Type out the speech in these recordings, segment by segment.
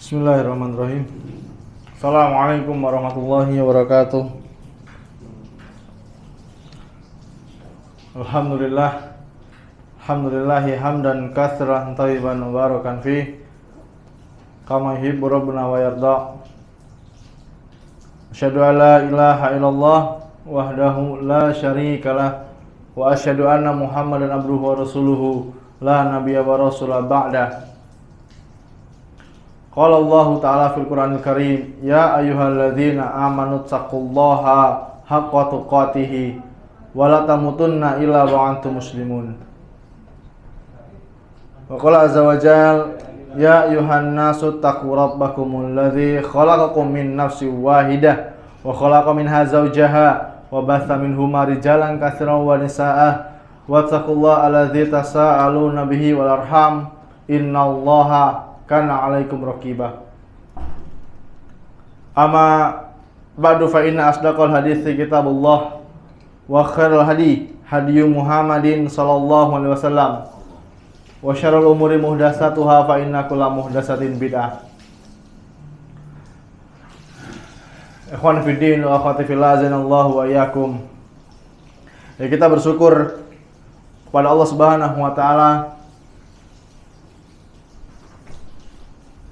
Bismillahirrahmanirrahim. Assalamualaikum warahmatullahi wabarakatuh. Alhamdulillahi hamdan katsiran thayyiban mubarakan fi kama yuhibbu rabbuna wa yarda. Asyhadu an la ilaha illallah wahdahu la syarikalah wa asyhadu anna Muhammadan abduhu wa rasuluhu la nabiyya wa rasula ba'da. Qala Allah Ta'ala fil Qur'anil Karim, ya ayyuhalladzina amanu taqullaha haqqa tuqatih wa la tamutunna illa wa antum muslimun. Wa qala azza wa jalla, ya ayyuhan nasu taqu rabbakumul ladzi khalaqakum min nafsin wahidah wa khalaqa minha zawjaha wa batha minhuma rijalan katsiran wa nisaa'a wattaqullaha alladzi tasaaluna bihi wal arham innallaha kana 'alaikum raqibah. Amma ba'du fa inna asdaqal hadithi kitabullah wa khairal hadi hadyu Muhammadin sallallahu alaihi wasallam wa syarrul umuri muhdatsatuha fa inna kulla muhdatsatin bid'ah. Ikhwan fi din wa akhwati fillah, azanallahu wa iyyakum. Ya, kita bersyukur kepada Allah Subhanahu wa taala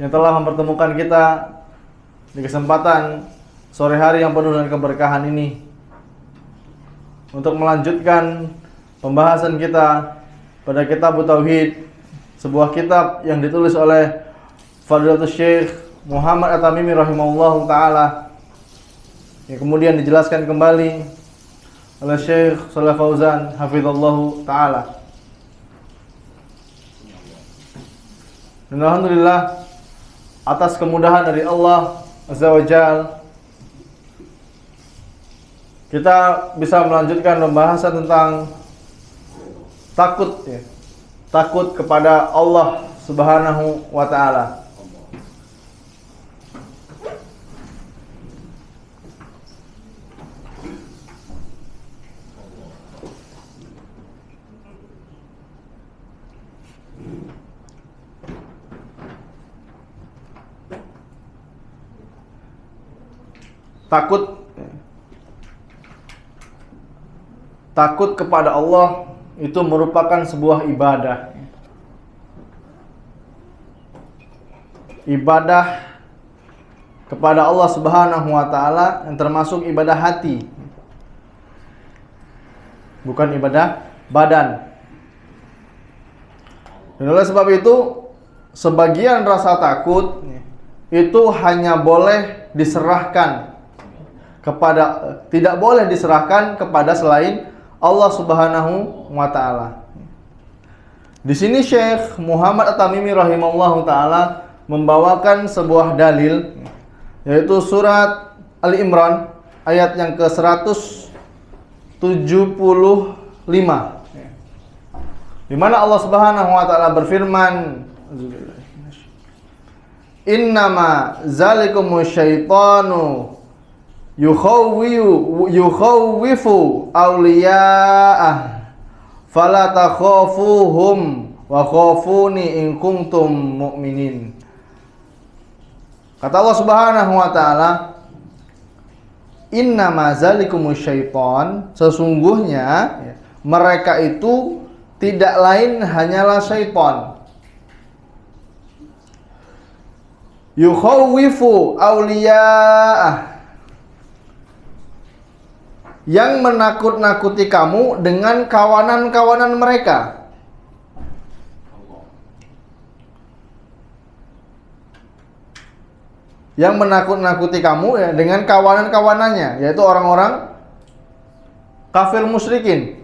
yang telah mempertemukan kita di kesempatan sore hari yang penuh dengan keberkahan ini untuk melanjutkan pembahasan kita pada kitab Tauhid, sebuah kitab yang ditulis oleh Fadilatul Syekh Muhammad At-Tamimi rahimahullahu taala, yang kemudian dijelaskan kembali oleh Syekh Shalih Fauzan hafizallahu taala. Dan alhamdulillah, atas kemudahan dari Allah Azza wa Jalla, kita bisa melanjutkan pembahasan tentang takut, ya. Takut kepada Allah Subhanahu wa taala. Takut kepada Allah itu merupakan sebuah ibadah. Ibadah kepada Allah Subhanahu wa taala yang termasuk ibadah hati, bukan ibadah badan. Dan oleh sebab itu, sebagian rasa takut itu hanya boleh diserahkan tidak boleh diserahkan kepada selain Allah Subhanahu wa taala. Di sini Syekh Muhammad At-Tamimi rahimahullahu taala membawakan sebuah dalil, yaitu surat Al-Imran ayat yang ke-175, di mana Allah Subhanahu wa taala berfirman, innama zalikumus syaitanu yukhawwifu awliya'ah fala takhafuhum wa khafuni in kuntum mu'minin. Kata Allah Subhanahu wa taala, innama zalikumus syaitan, sesungguhnya mereka itu tidak lain hanyalah syaitan. Yukhawwifu awliya'ah, yang menakut-nakuti kamu dengan kawanan-kawanan mereka. Yang menakut-nakuti kamu ya, dengan kawanan-kawanannya, yaitu orang-orang kafir musyrikin.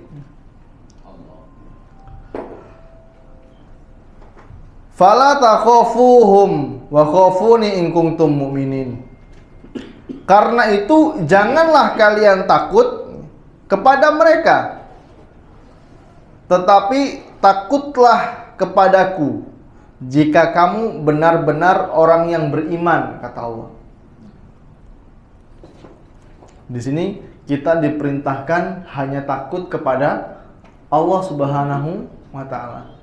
Fala takhafuhum wa khafuni in kuntum mu'minin. Karena itu janganlah kalian takut kepada mereka, tetapi takutlah kepadaku jika kamu benar-benar orang yang beriman, kata Allah. Di sini kita diperintahkan hanya takut kepada Allah Subhanahu wa taala.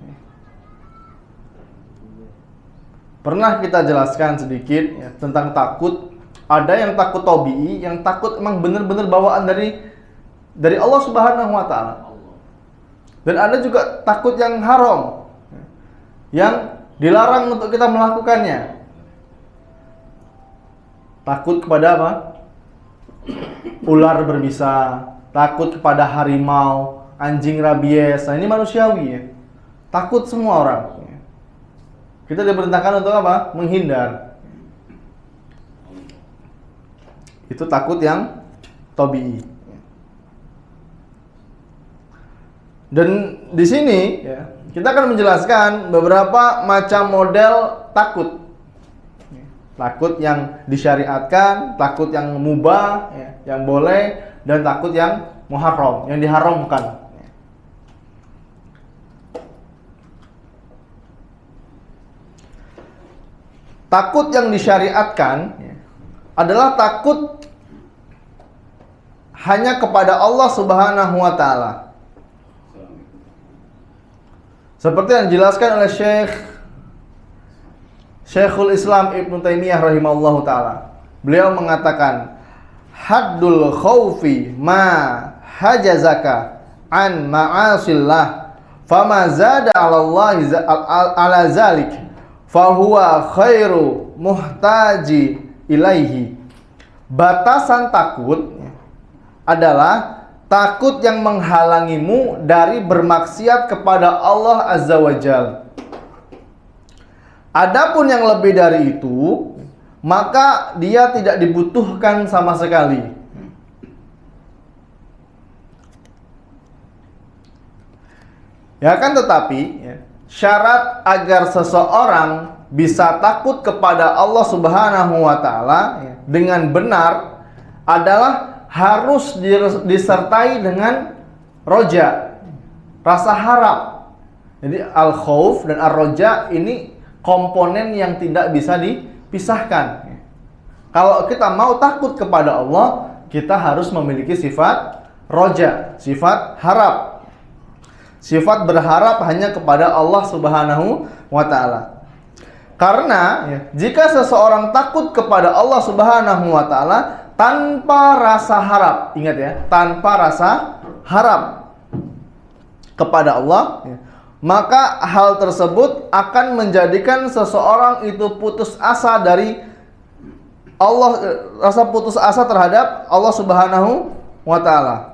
Pernah kita jelaskan sedikit ya, tentang takut. Ada yang takut tabii, yang takut emang benar-benar bawaan dari Allah Subhanahu wa taala. Dan ada juga takut yang haram, yang dilarang untuk kita melakukannya. Takut kepada apa? Ular berbisa, takut kepada harimau, anjing rabies. Nah, ini manusiawi ya. Takut semua orang. Kita diperintahkan untuk apa? Menghindar. Itu takut yang tabii. Dan di sini ya, kita akan menjelaskan beberapa macam model takut. Takut yang disyariatkan, takut yang mubah, ya, yang boleh, dan takut yang muharram, yang diharamkan. Takut yang disyariatkan ya, adalah takut hanya kepada Allah Subhanahu wa taala. Seperti yang dijelaskan oleh Syekhul Islam Ibnu Taimiyah rahimahullahu taala. Beliau mengatakan, haddul khaufi ma hajazaka an ma'asillah fama zada 'ala Allah ala zalik fahuwa khairu muhtaji ilaihi. Batasan takut adalah takut yang menghalangimu dari bermaksiat kepada Allah Azza wa Jalla. Adapun yang lebih dari itu, maka dia tidak dibutuhkan sama sekali. Ya kan, tetapi syarat agar seseorang bisa takut kepada Allah Subhanahu wa taala dengan benar adalah harus disertai dengan roja, rasa harap. Jadi al-khauf dan ar-roja ini komponen yang tidak bisa dipisahkan. Kalau kita mau takut kepada Allah, kita harus memiliki sifat roja, sifat harap. Sifat berharap hanya kepada Allah Subhanahu wa taala. Karena jika seseorang takut kepada Allah Subhanahu wa taala tanpa rasa harap, ingat ya, tanpa rasa harap kepada Allah, maka hal tersebut akan menjadikan seseorang itu putus asa dari Allah, rasa putus asa terhadap Allah Subhanahu wa taala.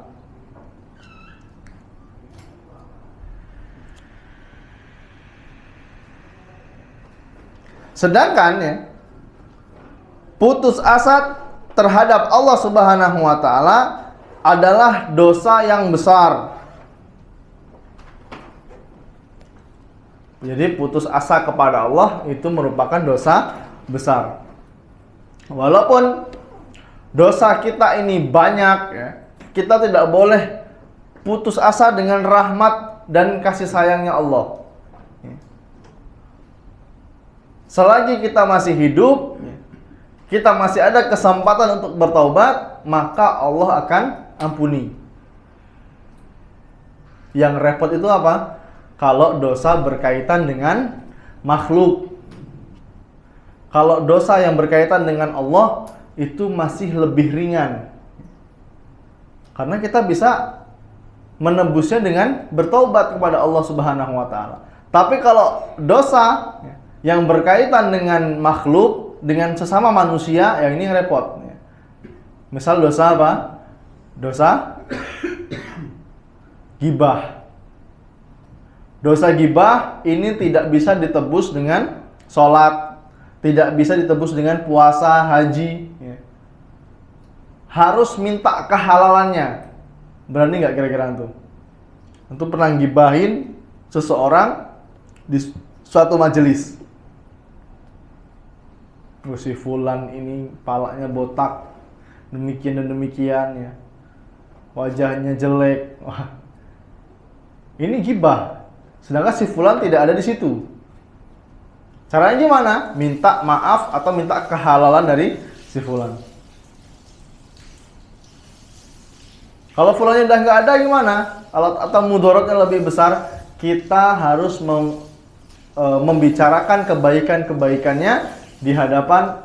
Sedangkan putus asa terhadap Allah Subhanahu wa taala adalah dosa yang besar. Jadi putus asa kepada Allah itu merupakan dosa besar. Walaupun dosa kita ini banyak kita tidak boleh putus asa dengan rahmat dan kasih sayangnya Allah. Selagi kita masih hidup, kita masih ada kesempatan untuk bertaubat, maka Allah akan ampuni. Yang repot itu apa? Kalau dosa berkaitan dengan makhluk. Kalau dosa yang berkaitan dengan Allah itu masih lebih ringan. Karena kita bisa menembusnya dengan bertaubat kepada Allah Subhanahu wa taala. Tapi kalau dosa yang berkaitan dengan makhluk, dengan sesama manusia, yang ini repot. Misal dosa apa? Dosa gibah. Dosa gibah ini tidak bisa ditebus dengan sholat, tidak bisa ditebus dengan puasa, haji. Harus minta kehalalannya. Berani nggak kira-kira antum? Antum pernah gibahin seseorang di suatu majelis. Si fulan ini palanya botak, demikian dan demikian ya, wajahnya jelek. Wah, ini gibah. Sedangkan si fulan tidak ada di situ. Caranya gimana? Minta maaf atau minta kehalalan dari si fulan. Kalau fulannya udah nggak ada gimana? Atau mudaratnya lebih besar, kita harus membicarakan kebaikan-kebaikannya di hadapan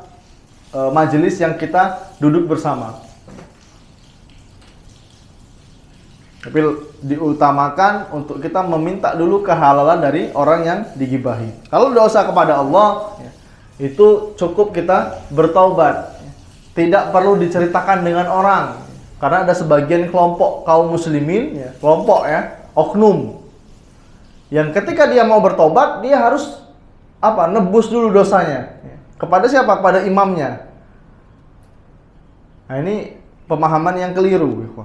majelis yang kita duduk bersama. Tapi diutamakan untuk kita meminta dulu kehalalan dari orang yang digibahi. Kalau dosa kepada Allah, itu cukup kita bertaubat. Tidak perlu diceritakan dengan orang. Karena ada sebagian kelompok kaum muslimin, kelompok oknum, yang ketika dia mau bertobat, dia harus nebus dulu dosanya. Kepada siapa? Pada imamnya. Nah, ini pemahaman yang keliru.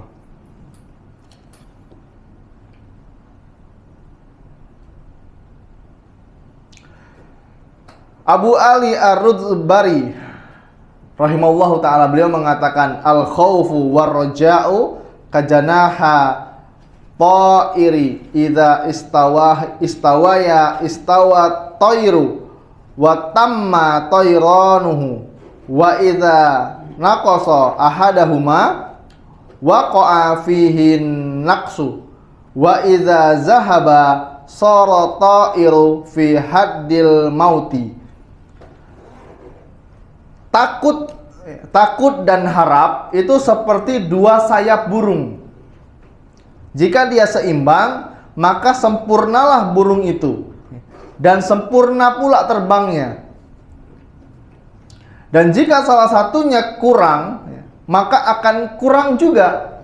Abu Ali Ar-Rudbari rahimahullahu ta'ala, beliau mengatakan, al-khawfu war-raja'u kajanaha ta'iri idza istawa tayru wa tamma tayranuhu wa idza naqasa ahadahuma waqa'a fihi naqsu wa idza zahaba sara ta'iru fi haddil mauti. Takut dan harap itu seperti dua sayap burung. Jika dia seimbang, maka sempurnalah burung itu, dan sempurna pula terbangnya. Dan jika salah satunya kurang, maka akan kurang juga.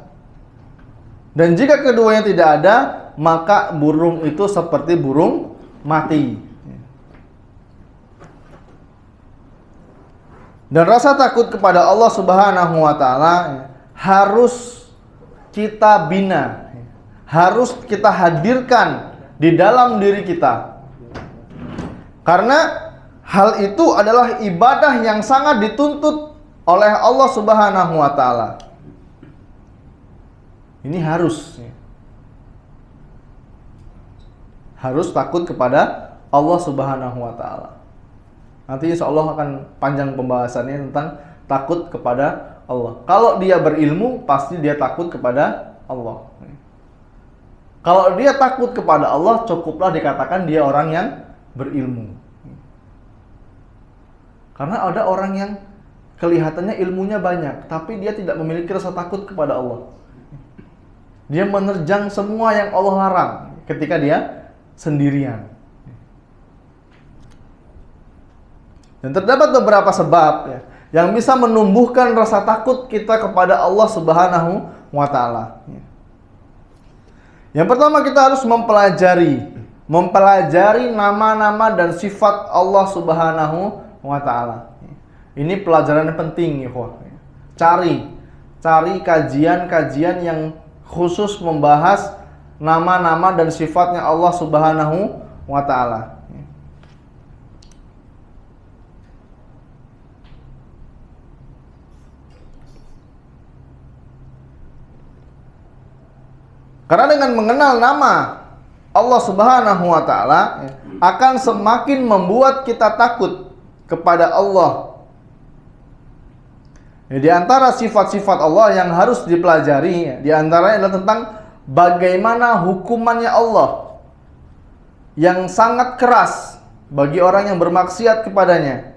Dan jika keduanya tidak ada, maka burung itu seperti burung mati. Dan rasa takut kepada Allah Subhanahu wa ta'ala harus kita bina, harus kita hadirkan di dalam diri kita. Karena hal itu adalah ibadah yang sangat dituntut oleh Allah Subhanahu wa ta'ala. Ini harus takut kepada Allah Subhanahu wa ta'ala. Nanti insya Allah akan panjang pembahasannya tentang takut kepada Allah. Kalau dia berilmu, pasti dia takut kepada Allah. Kalau dia takut kepada Allah, cukuplah dikatakan dia orang yang berilmu. Karena ada orang yang kelihatannya ilmunya banyak, tapi dia tidak memiliki rasa takut kepada Allah. Dia menerjang semua yang Allah larang ketika dia sendirian. Dan terdapat beberapa sebab yang bisa menumbuhkan rasa takut kita kepada Allah Subhanahu wa ta'ala. Yang pertama, kita harus mempelajari nama-nama dan sifat Allah Subhanahu wa ta'ala. Ini pelajaran yang penting, Cari kajian-kajian yang khusus membahas nama-nama dan sifatnya Allah Subhanahu wa ta'ala. Karena dengan mengenal nama Allah Subhanahu wa ta'ala akan semakin membuat kita takut kepada Allah. Di antara sifat-sifat Allah yang harus dipelajari, di antaranya adalah tentang bagaimana hukumannya Allah yang sangat keras bagi orang yang bermaksiat kepadanya.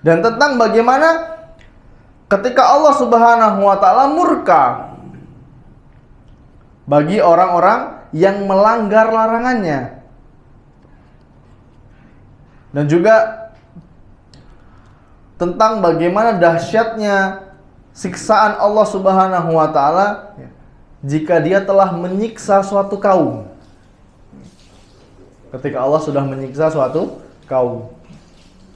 Dan tentang bagaimana ketika Allah Subhanahu wa ta'ala murka bagi orang-orang yang melanggar larangannya. Dan juga tentang bagaimana dahsyatnya siksaan Allah Subhanahu wa ta'ala jika dia telah menyiksa suatu kaum. Ketika Allah sudah menyiksa suatu kaum.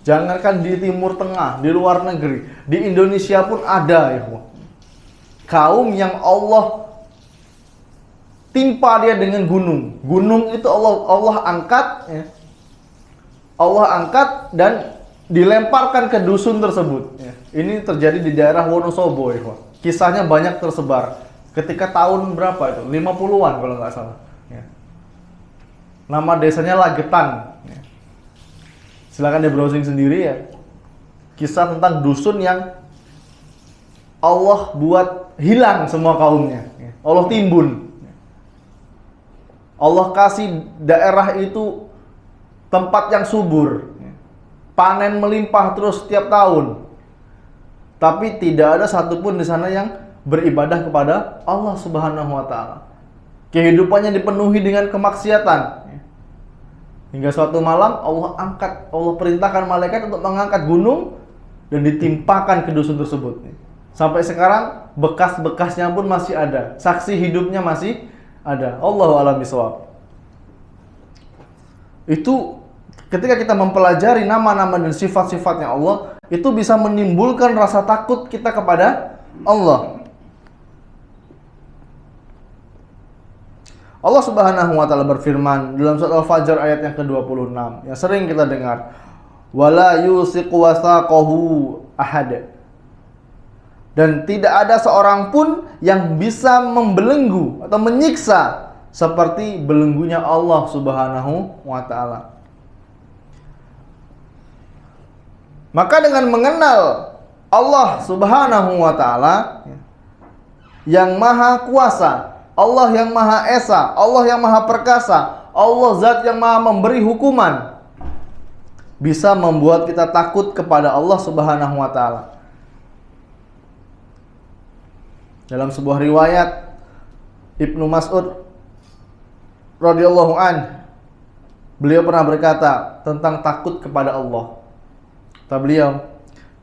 Jangankan di Timur Tengah, di luar negeri, di Indonesia pun ada, kaum yang Allah timpa dia dengan gunung. Gunung itu Allah angkat, Allah angkat dan dilemparkan ke dusun tersebut. Ini terjadi di daerah Wonosobo, Kisahnya banyak tersebar. Ketika tahun berapa itu? 50-an kalau nggak salah. Nama desanya Lagetan. Silakan di browsing sendiri ya. Kisah tentang dusun yang Allah buat hilang semua kaumnya. Allah timbun. Allah kasih daerah itu tempat yang subur, panen melimpah terus setiap tahun, tapi tidak ada satupun di sana yang beribadah kepada Allah Subhanahu wa Ta'ala. Kehidupannya dipenuhi dengan kemaksiatan. Hingga suatu malam Allah perintahkan malaikat untuk mengangkat gunung dan ditimpakan ke dusun tersebut. Sampai sekarang bekas-bekasnya pun masih ada, saksi hidupnya masih ada. Allahu a'lam bishawab. Itu ketika kita mempelajari nama-nama dan sifat-sifatnya Allah, itu bisa menimbulkan rasa takut kita kepada Allah. Allah Subhanahu wa Ta'ala berfirman dalam surat Al-Fajr ayat yang ke-26 yang sering kita dengar, wala yusiqu wasaqahu ahad. Dan tidak ada seorang pun yang bisa membelenggu atau menyiksa seperti belenggunya Allah Subhanahu wa Ta'ala. Maka dengan mengenal Allah Subhanahu wa Ta'ala yang maha kuasa, Allah yang maha esa, Allah yang maha perkasa, Allah zat yang maha memberi hukuman, bisa membuat kita takut kepada Allah Subhanahu wa Ta'ala. Dalam sebuah riwayat Ibnu Mas'ud radhiyallahu an, beliau pernah berkata tentang takut kepada Allah. Kata beliau,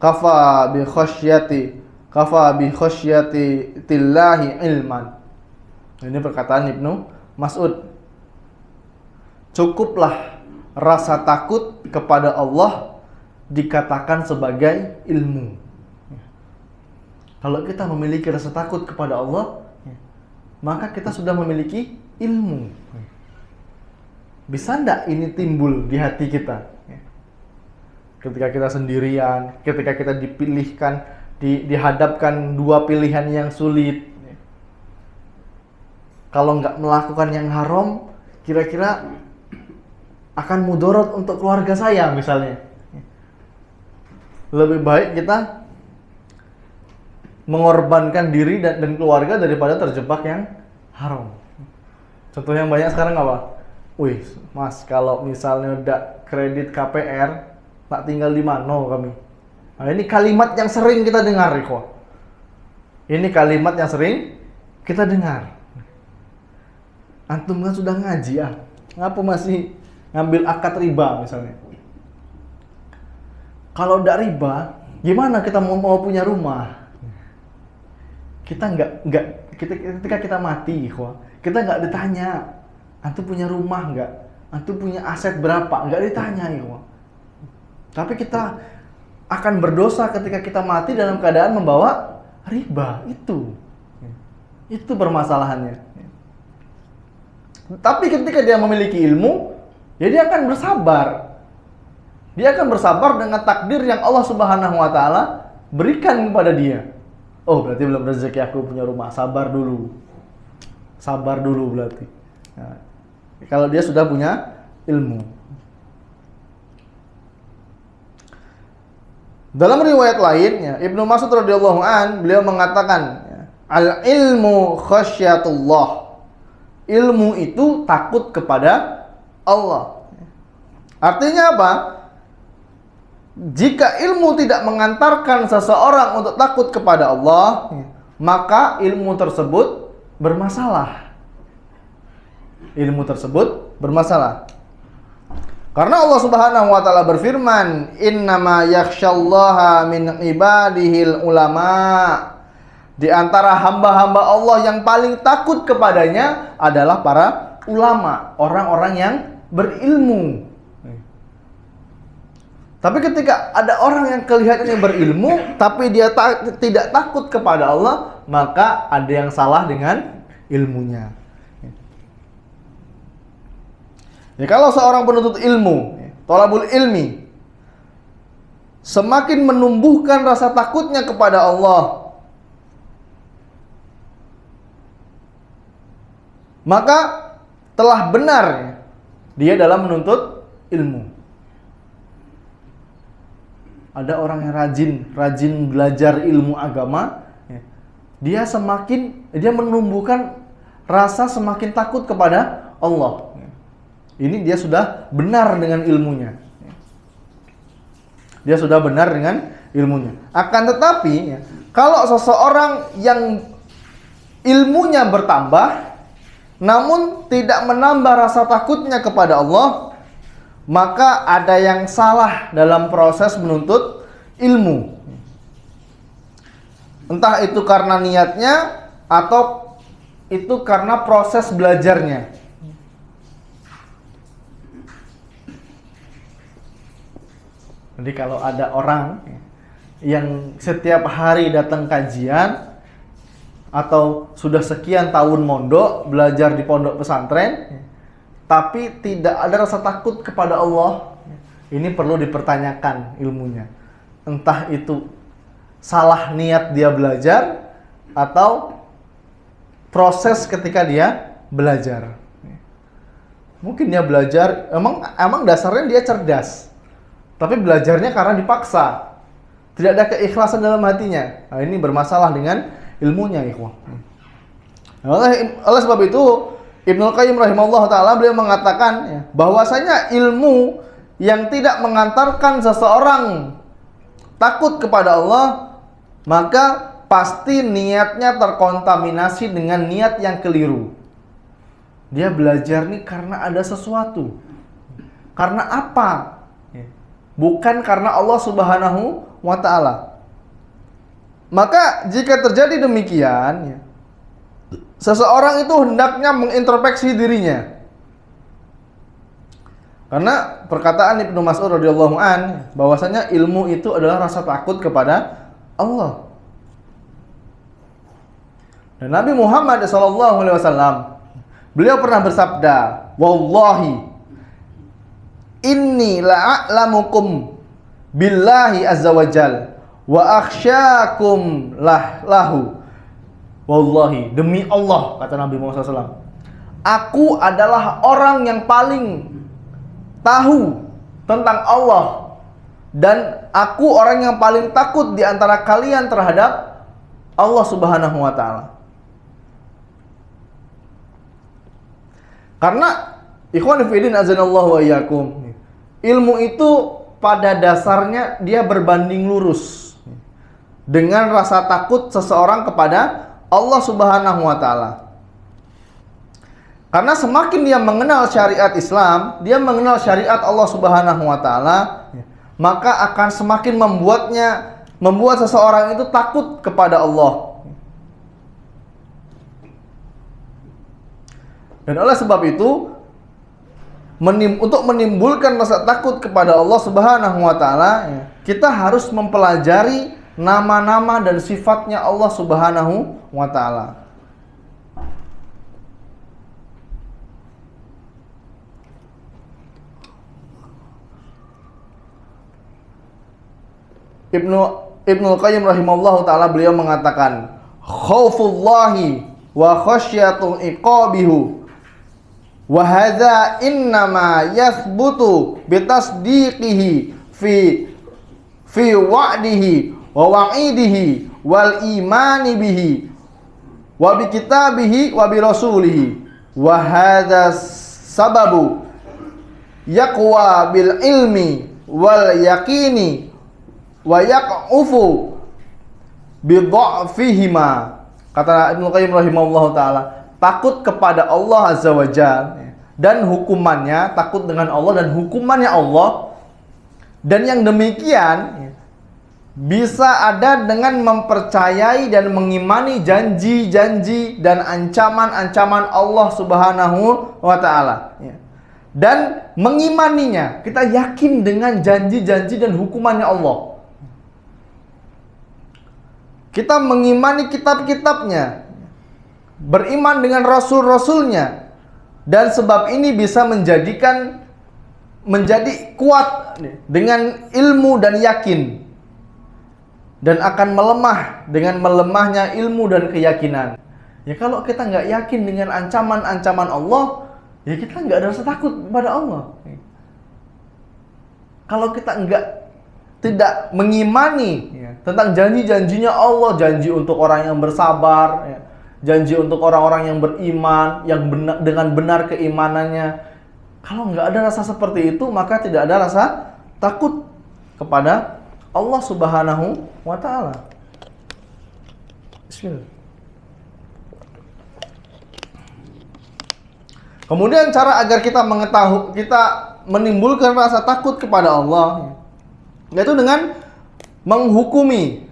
kafa bi khasyati tillahi ilman. Ini perkataan Ibnu Mas'ud. Cukuplah rasa takut kepada Allah dikatakan sebagai ilmu. Kalau kita memiliki rasa takut kepada Allah, maka kita sudah memiliki ilmu. Bisa enggak ini timbul di hati kita? Ketika kita sendirian, ketika kita dipilihkan, dihadapkan dua pilihan yang sulit. Kalau nggak melakukan yang haram, kira-kira akan mudarat untuk keluarga saya misalnya. Lebih baik kita mengorbankan diri dan keluarga daripada terjebak yang haram. Contoh yang banyak sekarang apa? Wih, Mas, kalau misalnya udah kredit KPR, tak tinggal di mana kami. Nah, ini kalimat yang sering kita dengar, ikhwah. Ini kalimat yang sering kita dengar. Antum kan sudah ngaji ya, ngapa masih ngambil akad riba misalnya? Kalau udah riba, gimana kita mau punya rumah? Ketika kita mati, kita nggak ditanya, antum punya rumah nggak? Antum punya aset berapa? Nggak ditanya, Tapi kita akan berdosa ketika kita mati dalam keadaan membawa riba. Itu permasalahannya. Tapi ketika dia memiliki ilmu, ya dia akan bersabar. Dia akan bersabar dengan takdir yang Allah Subhanahu wa Ta'ala berikan kepada dia. Oh, berarti belum rezeki aku punya rumah. Sabar dulu. Sabar dulu berarti. Nah, kalau dia sudah punya ilmu. Dalam riwayat lainnya, Ibnu Mas'ud radhiyallahu an, beliau mengatakan, al ilmu khasyatullah. Ilmu itu takut kepada Allah. Artinya apa? Jika ilmu tidak mengantarkan seseorang untuk takut kepada Allah, maka ilmu tersebut bermasalah. Ilmu tersebut bermasalah. Karena Allah Subhanahu wa Ta'ala berfirman, innama yakhsyallaha min ibadihil ulama. Di antara hamba-hamba Allah yang paling takut kepadanya adalah para ulama, orang-orang yang berilmu. Tapi ketika ada orang yang kelihatannya berilmu, tapi dia tidak takut kepada Allah, maka ada yang salah dengan ilmunya. Ya, kalau seorang penuntut ilmu, thalabul ilmi, semakin menumbuhkan rasa takutnya kepada Allah, maka telah benar dia dalam menuntut ilmu. Ada orang yang rajin belajar ilmu agama, dia menumbuhkan rasa semakin takut kepada Allah. Ini dia sudah benar dengan ilmunya. Dia sudah benar dengan ilmunya. Akan tetapi, ya, kalau seseorang yang ilmunya bertambah, namun tidak menambah rasa takutnya kepada Allah, maka ada yang salah dalam proses menuntut ilmu. Entah itu karena niatnya atau itu karena proses belajarnya. Jadi kalau ada orang yang setiap hari datang kajian atau sudah sekian tahun mondok, belajar di pondok pesantren, tapi tidak ada rasa takut kepada Allah, ini perlu dipertanyakan ilmunya. Entah itu salah niat dia belajar atau proses ketika dia belajar. Mungkin dia belajar, emang dasarnya dia cerdas, tapi belajarnya karena dipaksa. Tidak ada keikhlasan dalam hatinya. Nah, ini bermasalah dengan ilmunya, ikhwah. Oleh sebab itu, Ibnu Qayyim rahimahullah ta'ala beliau mengatakan ya, bahwasanya ilmu yang tidak mengantarkan seseorang takut kepada Allah, maka pasti niatnya terkontaminasi dengan niat yang keliru. Dia belajar nih karena ada sesuatu. Karena apa? Bukan karena Allah Subhanahu wa ta'ala. Maka jika terjadi demikian, seseorang itu hendaknya mengintrospeksi dirinya. Karena perkataan Ibnu Mas'ud radhiyallahu an bahwasanya ilmu itu adalah rasa takut kepada Allah. Dan Nabi Muhammad SAW beliau pernah bersabda, "Wallahi inni la'alamukum billahi azza wa jal wa akhsyakum lahu." Wallahi, demi Allah, kata Nabi Muhammad SAW, aku adalah orang yang paling tahu tentang Allah, dan aku orang yang paling takut di antara kalian terhadap Allah Subhanahu wa ta'ala. Karena ikhwan fillah azanallahu wa iyyakum, ilmu itu pada dasarnya dia berbanding lurus dengan rasa takut seseorang kepada Allah Subhanahu wa ta'ala. Karena semakin dia mengenal syariat Islam, dia mengenal syariat Allah Subhanahu wa ta'ala, maka akan semakin membuat seseorang itu takut kepada Allah. Dan oleh sebab itu, untuk menimbulkan rasa takut kepada Allah Subhanahu wa ta'ala, kita harus mempelajari nama-nama dan sifatnya Allah Subhanahu wa ta'ala. Ibnu Qayyim rahimahullahu ta'ala beliau mengatakan, khaufullahi wa khasyatul iqabihu wa hadza innama yathbutu bitasdiqihi fi wa'dihi wa wa'idihi wal imani bihi wa bi kitabihi wa bi rasulihi wa hadza sababu yaqwa bil ilmi wal yaqini wa yaq'ufu bi dha'fihima. Kata Ibnu Qayyim rahimahullahu taala, takut kepada Allah azza wa jalla dan hukumannya, takut dengan Allah dan hukumannya Allah, dan yang demikian bisa ada dengan mempercayai dan mengimani janji-janji dan ancaman-ancaman Allah Subhanahu wa ta'ala. Dan mengimaninya, kita yakin dengan janji-janji dan hukumannya Allah. Kita mengimani kitab-kitabnya, beriman dengan rasul-rasulnya, dan sebab ini bisa menjadi kuat dengan ilmu dan yakin, dan akan melemah dengan melemahnya ilmu dan keyakinan. Ya kalau kita nggak yakin dengan ancaman-ancaman Allah, ya kita nggak ada rasa takut kepada Allah. Kalau kita tidak mengimani tentang janji-janjinya Allah, janji untuk orang yang bersabar, janji untuk orang-orang yang beriman, yang benar, dengan benar keimanannya, Kalau nggak ada rasa seperti itu, maka tidak ada rasa takut kepada Allah Subhanahu wa Ta'ala. Bismillah. Kemudian cara agar kita menimbulkan rasa takut kepada Allah, yaitu dengan mengetahui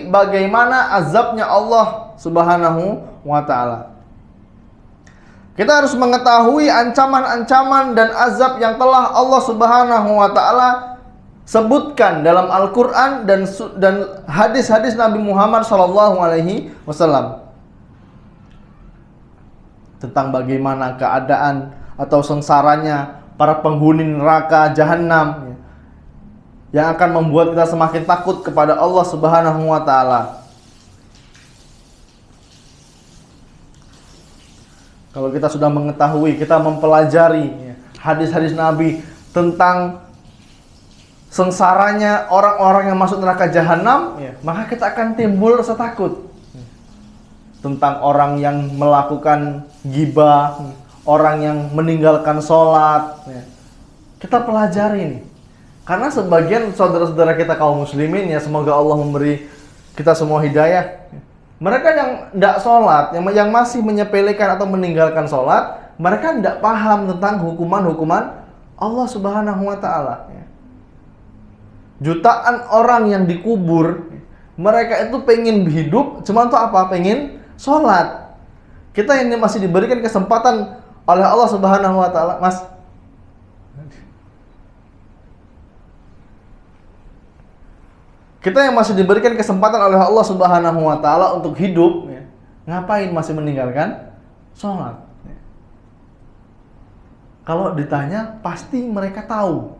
bagaimana azabnya Allah Subhanahu wa Ta'ala. Kita harus mengetahui ancaman-ancaman dan azab yang telah Allah Subhanahu wa Ta'ala sebutkan dalam Al-Qur'an dan hadis-hadis Nabi Muhammad SAW tentang bagaimana keadaan atau sengsaranya para penghuni neraka jahanam yang akan membuat kita semakin takut kepada Allah Subhanahu wa Ta'ala. Kalau kita sudah mengetahui, kita mempelajari hadis-hadis Nabi tentang sengsaranya orang-orang yang masuk neraka jahanam, maka kita akan timbul rasa takut. Tentang orang yang melakukan ghibah, orang yang meninggalkan sholat, kita pelajari ini. Karena sebagian saudara-saudara kita kaum muslimin, semoga Allah memberi kita semua hidayah. Mereka yang tidak sholat, yang masih menyepelekan atau meninggalkan sholat, mereka tidak paham tentang hukuman-hukuman Allah Subhanahu wa Ta'ala. Jutaan orang yang dikubur, mereka itu pengen hidup, cuma untuk apa? Pengen sholat. Kita ini masih diberikan kesempatan oleh Allah Subhanahu wa Ta'ala, Mas. Kita yang masih diberikan kesempatan oleh Allah Subhanahu wa Ta'ala untuk hidup, ngapain masih meninggalkan sholat? Kalau ditanya, pasti mereka tahu.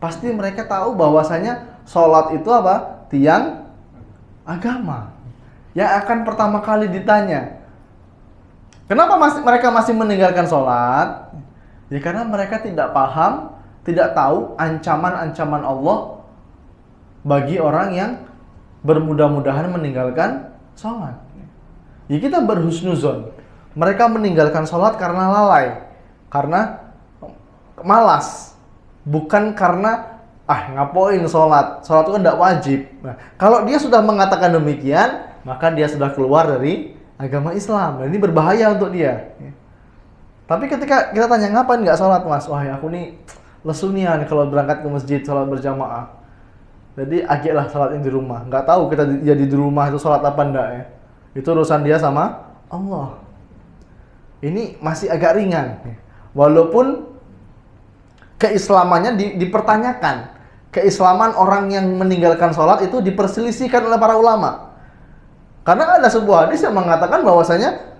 Pasti mereka tahu bahwasanya sholat itu apa? Tiang agama. Yang akan pertama kali ditanya, kenapa mereka masih meninggalkan sholat? Ya karena mereka tidak paham, tidak tahu ancaman-ancaman Allah bagi orang yang bermudah-mudahan meninggalkan sholat. Ya kita berhusnuzon, mereka meninggalkan sholat karena lalai, karena malas, bukan karena ngapain sholat itu kan tidak wajib. Nah, kalau dia sudah mengatakan demikian, maka dia sudah keluar dari agama Islam. Dan ini berbahaya untuk dia. Tapi ketika kita tanya, ngapain nggak sholat, Mas? Wah, aku nih lesu nian kalau berangkat ke masjid sholat berjamaah. Jadi agaklah sholatnya di rumah. Nggak tahu kita jadi di rumah itu sholat apa enggak ya. Itu urusan dia sama Allah. Ini masih agak ringan. Walaupun keislamannya dipertanyakan. Keislaman orang yang meninggalkan sholat itu diperselisihkan oleh para ulama. Karena ada sebuah hadis yang mengatakan bahwasanya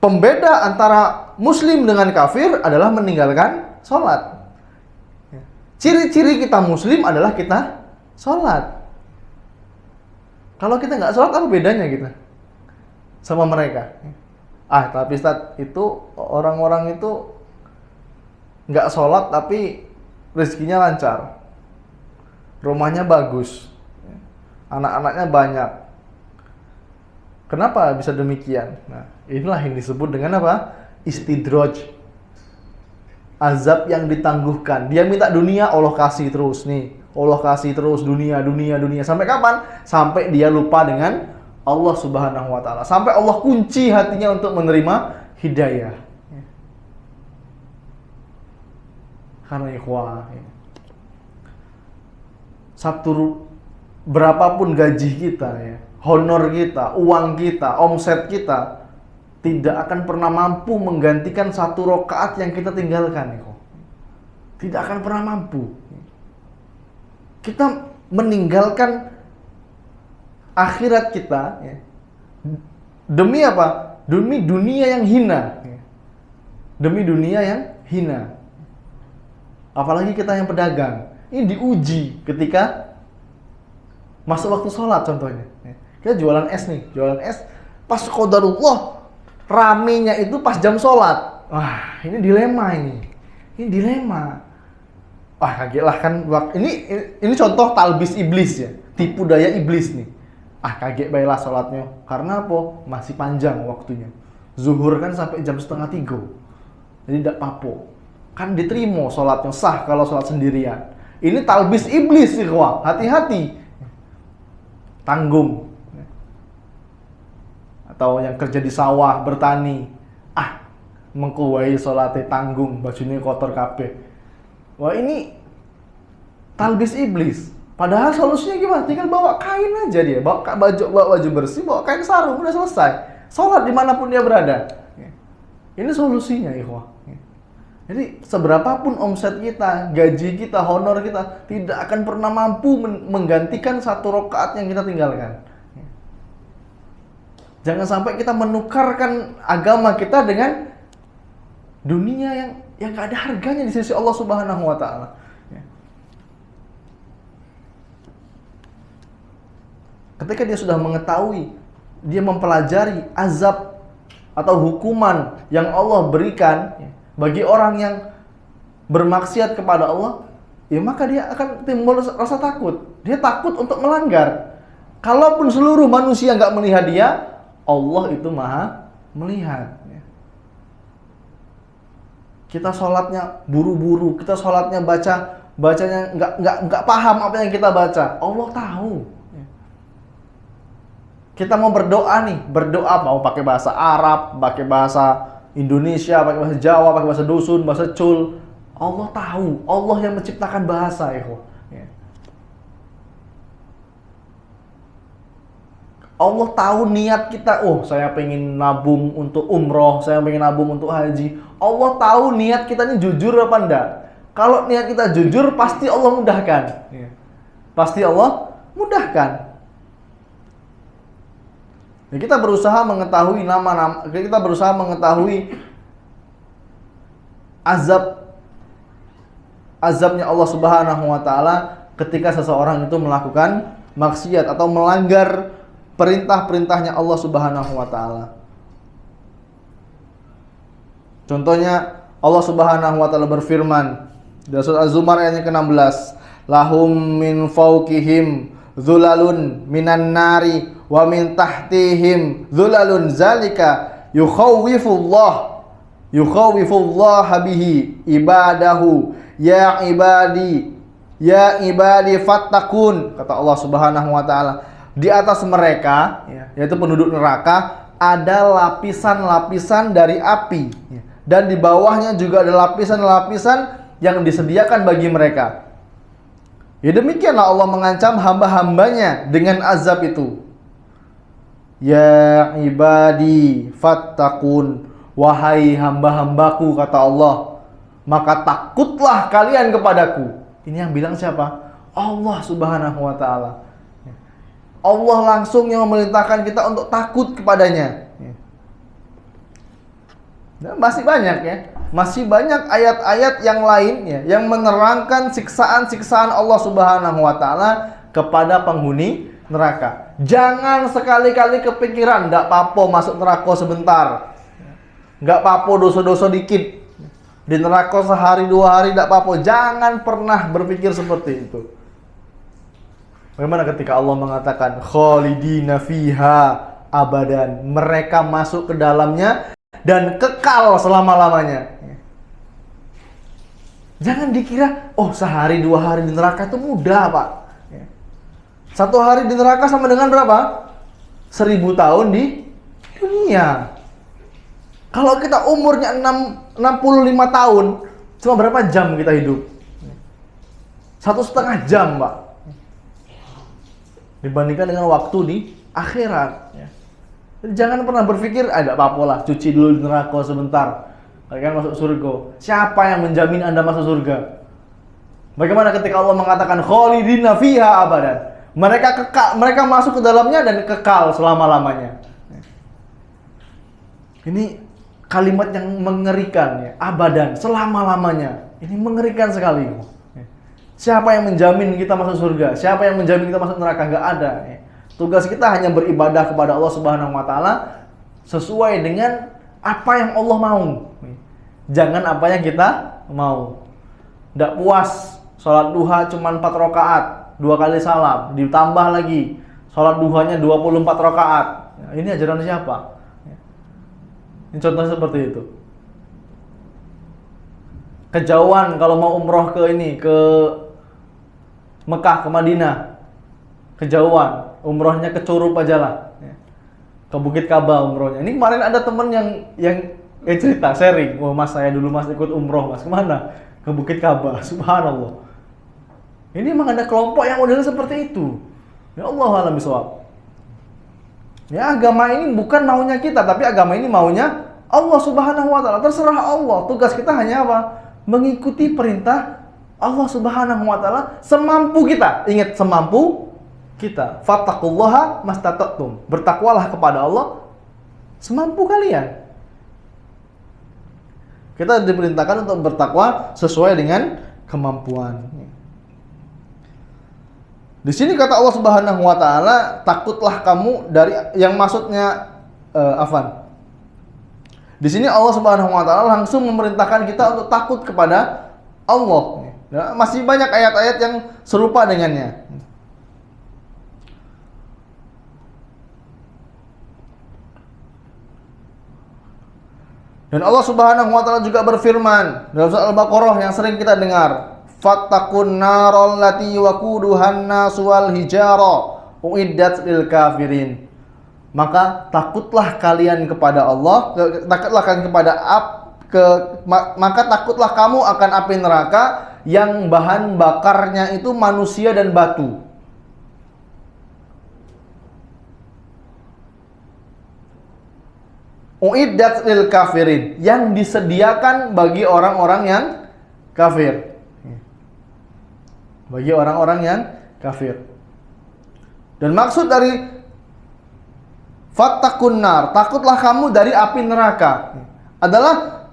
pembeda antara muslim dengan kafir adalah meninggalkan sholat. Ciri-ciri kita muslim adalah kita sholat. Kalau kita nggak sholat, apa bedanya kita sama mereka? Tapi Ustaz, itu orang-orang itu nggak sholat tapi rezekinya lancar, rumahnya bagus, anak-anaknya banyak. Kenapa bisa demikian? Nah, inilah yang disebut dengan apa? Istidraj. Azab yang ditangguhkan. Dia minta dunia, Allah kasih terus nih. Allah kasih terus dunia. Sampai kapan? Sampai dia lupa dengan Allah Subhanahu wa Ta'ala. Sampai Allah kunci hatinya untuk menerima hidayah. Karena ikhwah, berapapun gaji kita ya, honor kita, uang kita, omset kita tidak akan pernah mampu menggantikan satu rakaat yang kita tinggalkan. Tidak akan pernah mampu. Kita meninggalkan akhirat kita ya, demi apa? Demi dunia yang hina. Demi dunia yang hina. Apalagi kita yang pedagang. Ini diuji ketika masuk waktu sholat contohnya. Kita jualan es nih, pas qadarullah ramenya itu pas jam sholat. Wah, ini dilema ini. Ini dilema. Wah, kaget lah kan. Ini contoh talbis iblis ya. Tipu daya iblis nih. Kaget baiklah sholatnya. Karena apa? Masih panjang waktunya. Zuhur kan sampai jam 2:30. Jadi tidak papo. Kan diterima sholatnya sah kalau sholat sendirian. Ini talbis iblis ikhwah. Hati-hati. Tanggung. Atau yang kerja di sawah, bertani. Mengkuwai sholatnya tanggung, bajunya kotor kabeh. Wah, ini talbis iblis. Padahal solusinya gimana? Tinggal bawa kain aja dia. Bawa baju bersih, bawa kain sarung, udah selesai. Sholat dimanapun dia berada. Ini solusinya ikhwah. Jadi seberapapun omset kita, gaji kita, honor kita, tidak akan pernah mampu menggantikan 1 rakaat yang kita tinggalkan. Jangan sampai kita menukarkan agama kita dengan dunia yang gak ada harganya di sisi Allah Subhanahu wa Ta'ala. Ketika dia sudah mengetahui, dia mempelajari azab atau hukuman yang Allah berikan bagi orang yang bermaksiat kepada Allah, ya maka dia akan timbul rasa takut. Dia takut untuk melanggar. Kalaupun seluruh manusia nggak melihat dia, Allah itu maha melihat. Kita sholatnya buru-buru, kita sholatnya bacanya nggak paham apa yang kita baca. Allah tahu. Kita mau berdoa nih, mau pakai bahasa Arab, pakai bahasa Indonesia, pakai bahasa Jawa, pakai bahasa dusun, bahasa cul. Allah tahu, Allah yang menciptakan bahasa, Allah tahu niat kita. Oh, saya pengen nabung untuk umroh, saya pengen nabung untuk haji. Allah tahu niat kita ini jujur apa enggak. Kalau niat kita jujur, pasti Allah mudahkan. Pasti Allah mudahkan. Ya, kita berusaha mengetahui nama-nama, kita berusaha mengetahui azabnya Allah Subhanahu wa Ta'ala ketika seseorang itu melakukan maksiat atau melanggar perintah-perintahnya Allah Subhanahu wa Ta'ala. Contohnya Allah Subhanahu wa Ta'ala berfirman dalam surah Az-Zumar ayat yang ke-16, lahum min fawqihim dhulalun minan nari wa min tahtihim dhulalun zalika yukhawwifullah bihi ibadahu ya ibadi fattakun, kata Allah Subhanahu wa Ta'ala. Di atas mereka, yaitu penduduk neraka, ada lapisan-lapisan dari api, dan di bawahnya juga ada lapisan-lapisan yang disediakan bagi mereka. Ya, demikianlah Allah mengancam hamba-hambanya dengan azab itu. Ya ibadi fattakun, wahai hamba-hambaku, kata Allah, maka takutlah kalian kepadaku. Ini yang bilang siapa? Allah Subhanahu wa Ta'ala. Allah langsung yang memerintahkan kita untuk takut kepadanya. Dan masih banyak masih banyak ayat-ayat yang lain yang menerangkan siksaan-siksaan Allah Subhanahu wa Ta'ala kepada penghuni neraka. Jangan sekali-kali kepikiran enggak apa-apa masuk neraka sebentar. Enggak apa-apa dosa-dosa dikit. Di neraka sehari 2 hari enggak apa-apa. Jangan pernah berpikir seperti itu. Bagaimana ketika Allah mengatakan khalidina fiha abadan, mereka masuk ke dalamnya dan kekal selama-lamanya. Jangan dikira, oh sehari 2 hari di neraka itu mudah, Pak. 1 hari di neraka sama dengan berapa? 1000 tahun di dunia. Kalau kita umurnya 65 tahun, cuma berapa jam kita hidup? 1,5 jam, Pak. Dibandingkan dengan waktu di akhirat. Jadi jangan pernah berpikir, ada apa-apa lah, cuci dulu di neraka sebentar, kalian masuk surga. Siapa yang menjamin Anda masuk surga? Bagaimana ketika Allah mengatakan khalidina fiha abadan, mereka kekal, mereka masuk ke dalamnya dan kekal selama-lamanya. Ini kalimat yang mengerikan, abadan, selama-lamanya. Ini mengerikan sekali. Siapa yang menjamin kita masuk surga? Siapa yang menjamin kita masuk neraka? Enggak ada. Tugas kita hanya beribadah kepada Allah Subhanahu wa Ta'ala sesuai dengan apa yang Allah mau. Jangan apa yang kita mau. Enggak puas sholat duha cuma 4 rakaat, 2 kali salam, ditambah lagi sholat duhanya 24 rakaat. Ini ajaran siapa? Ini contohnya seperti itu. Kejauhan kalau mau umroh ke Mekah, ke Madinah, kejauhan, umrohnya ke Curug aja lah, ke Bukit Kaba umrohnya. Ini kemarin ada temen yang cerita, sharing, wah mas saya dulu mas ikut umroh mas, kemana? Ke Bukit Kaba, subhanallah. Ini emang ada kelompok yang modelnya seperti itu. Ya Allah alam bisawab. Ya agama ini bukan maunya kita, tapi agama ini maunya Allah subhanahu wa ta'ala. Terserah Allah, tugas kita hanya apa? Mengikuti perintah Allah subhanahu wa ta'ala semampu kita. Ingat, semampu kita. Fattaqullaha mastata'tum. Bertakwalah kepada Allah semampu kalian. Kita diperintahkan untuk bertakwa sesuai dengan kemampuan. Di sini kata Allah subhanahu wa ta'ala, takutlah kamu dari, yang maksudnya di sini Allah subhanahu wa ta'ala langsung memerintahkan kita untuk takut kepada Allah. Ya, masih banyak ayat-ayat yang serupa dengannya. Dan Allah subhanahu wa ta'ala juga berfirman dalam surah Al-Baqarah yang sering kita dengar, fattaqun naral lati waquduhan nasu wal hijara uiddat lil kafirin. Maka takutlah kalian kepada Allah, maka takutlah kamu akan api neraka yang bahan bakarnya itu manusia dan batu. Uiddat lil kafirin, yang disediakan bagi orang-orang yang kafir. Bagi orang-orang yang kafir. Dan maksud dari fattaqun nar, takutlah kamu dari api neraka, adalah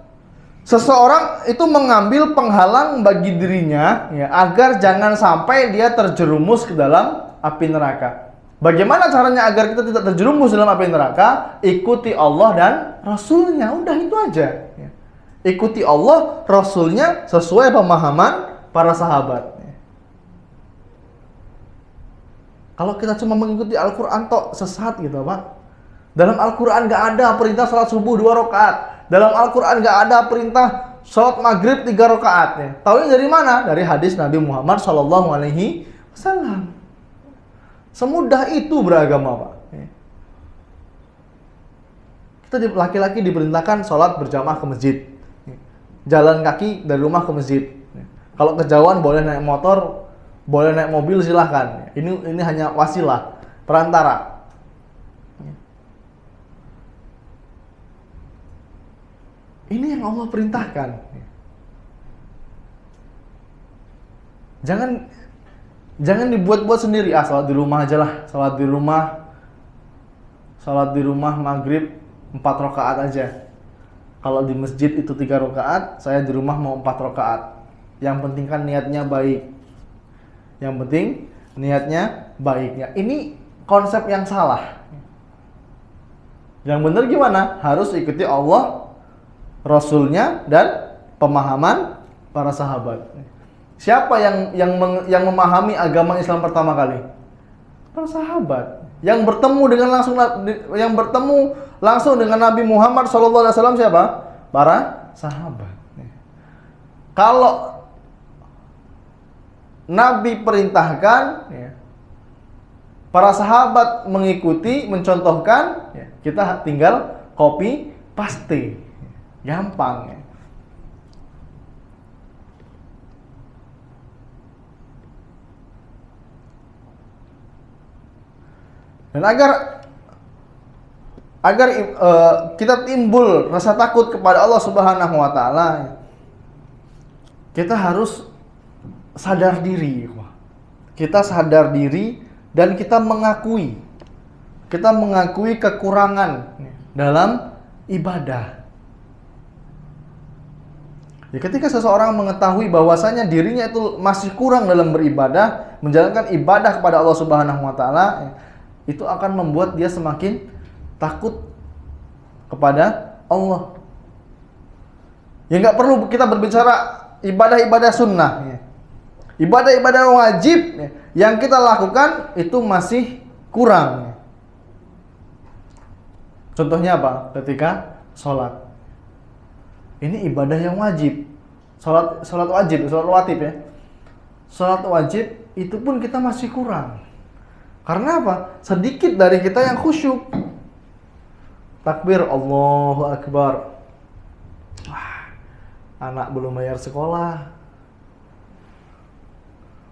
seseorang itu mengambil penghalang bagi dirinya ya, agar jangan sampai dia terjerumus ke dalam api neraka. Bagaimana caranya agar kita tidak terjerumus dalam api neraka? Ikuti Allah dan Rasulnya, udah itu aja ya. Ikuti Allah, Rasulnya sesuai pemahaman para sahabat. Kalau kita cuma mengikuti Al-Quran tok sesat gitu Pak. Dalam Al-Quran gak ada perintah salat subuh 2 rakaat. Dalam Al-Quran gak ada perintah salat maghrib 3 rakaat. Ya. Tahu dari mana? Dari hadis Nabi Muhammad SAW. Semudah itu beragama Pak. Kita laki-laki diperintahkan salat berjamaah ke masjid. Jalan kaki dari rumah ke masjid. Kalau kejauhan boleh naik motor, boleh naik mobil silahkan. Ini hanya wasilah, perantara. Ini yang Allah perintahkan. Jangan dibuat-buat sendiri. Salat di rumah aja lah. Salat di rumah maghrib 4 rakaat aja. Kalau di masjid itu 3 rakaat, saya di rumah mau 4 rakaat. Yang penting kan niatnya baik. Yang penting niatnya baik. Ini konsep yang salah. Yang benar gimana? Harus ikuti Allah, Rasulnya, dan pemahaman para sahabat. Siapa yang memahami agama Islam pertama kali? Para sahabat. Yang bertemu langsung dengan Nabi Muhammad SAW siapa? Para sahabat. Kalau Nabi perintahkan, para sahabat mengikuti, mencontohkan, kita tinggal copy paste. Gampang ya. Dan agar kita timbul rasa takut kepada Allah Subhanahu wa taala, kita harus sadar diri. Kita sadar diri dan kita mengakui kekurangan dalam ibadah. Ya, ketika seseorang mengetahui bahwasanya dirinya itu masih kurang dalam beribadah, menjalankan ibadah kepada Allah Subhanahu wa taala, itu akan membuat dia semakin takut kepada Allah. Ya nggak perlu kita berbicara ibadah-ibadah sunnah, ibadah-ibadah wajib yang kita lakukan itu masih kurang. Contohnya apa? Ketika sholat. Ini ibadah yang wajib. Sholat wajib, sholat wajib ya. Sholat wajib itu pun kita masih kurang. Karena apa? Sedikit dari kita yang khusyuk. Takbir, Allahu Akbar. Wah, anak belum bayar sekolah.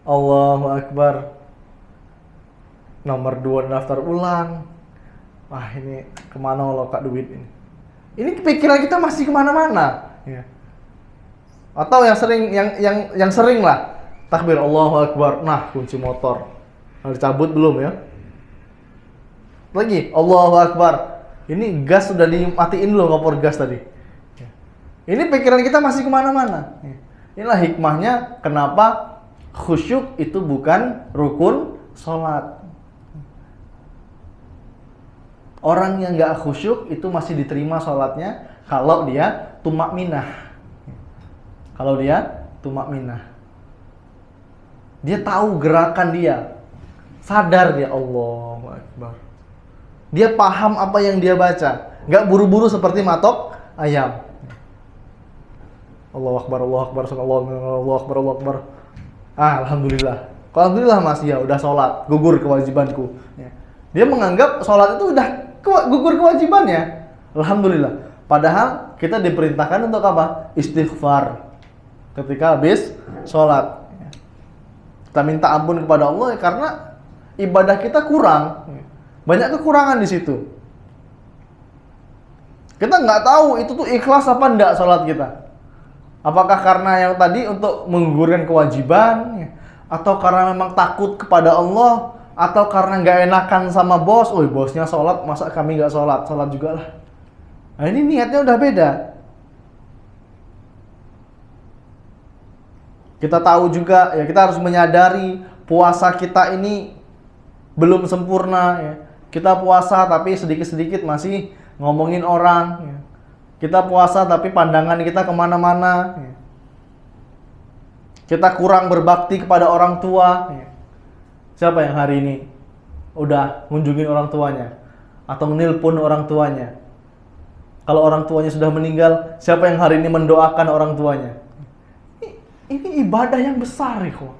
Allahu Akbar. Nomor 2 daftar ulang. Wah, ini kemana lo kak duit ini? Ini pikiran kita masih kemana-mana. Ya. Atau yang sering lah. Takbir, Allahu Akbar. Nah, kunci motor. Nah, dicabut belum ya? Lagi, Allahu Akbar. Ini gas sudah dimatiin loh, kompor gas tadi. Ini pikiran kita masih kemana-mana. Inilah hikmahnya kenapa khusyuk itu bukan rukun sholat. Orang yang gak khusyuk itu masih diterima sholatnya kalau dia tumak minah. Kalau dia tumak minah. Dia tahu gerakan dia. Sadar dia, Allahu Akbar. Dia paham apa yang dia baca. Gak buru-buru seperti matok ayam. Allahu Akbar, Allahu Akbar, Allahu Akbar, Allahu Akbar. Alhamdulillah. Alhamdulillah mas, ya udah sholat, gugur kewajibanku. Dia menganggap sholat itu udah gugur kewajibannya. Alhamdulillah. Padahal kita diperintahkan untuk apa? Istighfar ketika habis sholat. Kita minta ampun kepada Allah karena ibadah kita kurang. Banyak kekurangan di situ. Kita nggak tahu itu tuh ikhlas apa enggak sholat kita. Apakah karena yang tadi untuk menggugurkan kewajiban, atau karena memang takut kepada Allah, atau karena nggak enakan sama bos. Oh, bosnya sholat, masa kami nggak sholat? Sholat juga lah. Nah, ini niatnya udah beda. Kita tahu juga, ya kita harus menyadari puasa kita ini belum sempurna. Ya. Kita puasa tapi sedikit-sedikit masih ngomongin orang. Ya. Kita puasa tapi pandangan kita kemana-mana. Ya. Kita kurang berbakti kepada orang tua. Ya. Siapa yang hari ini udah ngunjungin orang tuanya? Atau menelpon orang tuanya? Kalau orang tuanya sudah meninggal, siapa yang hari ini mendoakan orang tuanya? Ini ibadah yang besar ya kok.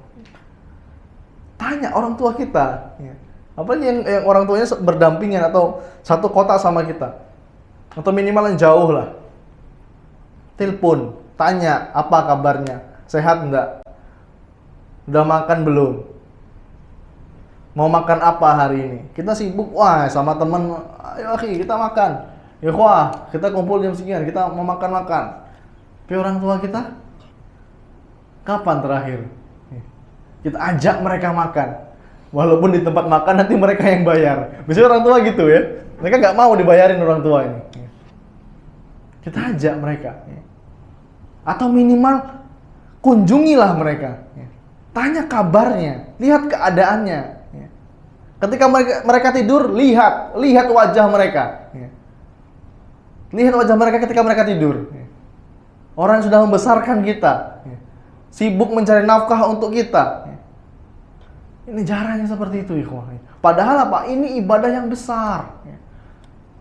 Tanya orang tua kita. Ya. Apalagi yang orang tuanya berdampingan atau satu kota sama kita. Atau minimal yang jauh lah. Telepon, tanya apa kabarnya, sehat enggak? Udah makan belum? Mau makan apa hari ini? Kita sibuk, wah sama teman, ayo akhi kita makan. Ya wah, kita kumpul jam sekian, kita mau makan-makan. Tapi orang tua kita, kapan terakhir? Kita ajak mereka makan. Walaupun di tempat makan nanti mereka yang bayar. Biasanya orang tua gitu ya. Mereka nggak mau dibayarin orang tua ini. Kita ajak mereka. Atau minimal kunjungilah mereka. Tanya kabarnya, lihat keadaannya. Ketika mereka tidur, lihat wajah mereka. Lihat wajah mereka ketika mereka tidur. Orang yang sudah membesarkan kita, sibuk mencari nafkah untuk kita. Ini jarangnya seperti itu, ikhwan. Padahal apa? Ini ibadah yang besar.